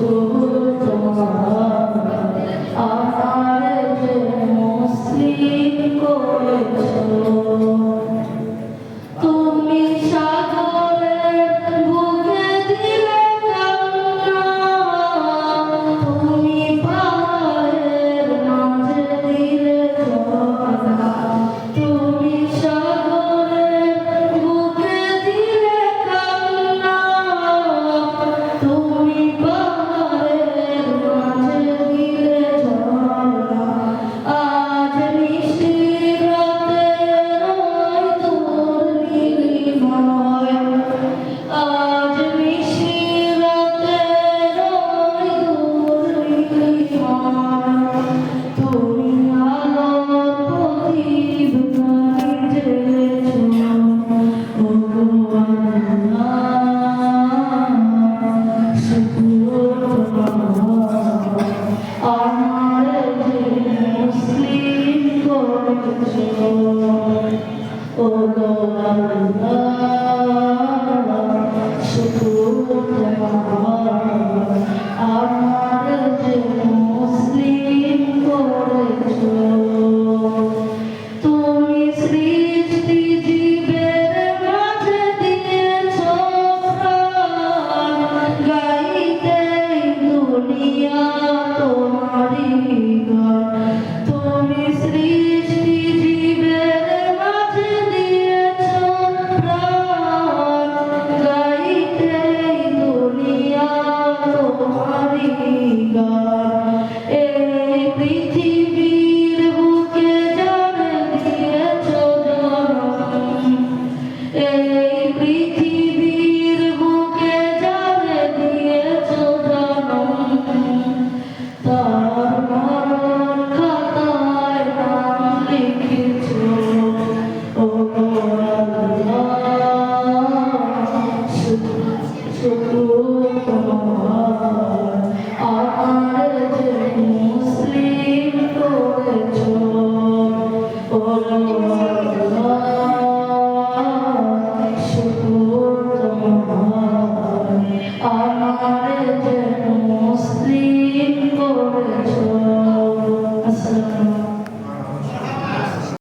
শুকর তোমার আমারে যে মুসলিম করেছো তুমি সাগরের বুকে দিলে কান্না তুমি পাহাড়ের মাঝে দিলে ঝর্ণা তুমি সাগরের বুকে দিলে কান্না তুমি পাহাড়ের মাঝে দিলে ঝর্ণা আজ মিষ্টি রাতে রয় তোর নীলিমায় আজ মিষ্টি রাতে রয় তোর নীলিমায় তুমি আলোর প্রদীপ গাড়ি জ্বেলেছো ও আল্লাহ শুকর তোমার আমারে যে মুসলিম করেছো ও আল্লাহ শুকর তোমার আমারে যে মুসলিম করেছো তুমি সৃষ্টি জীবের মাঝে দিয়েছো প্রাণ গাইতে দুনিয়া তোমারই গান তুমি সৃষ্টি জীবের মাঝে দিয়েছো প্রাণ গাইতে দুনিয়া তোমারই গান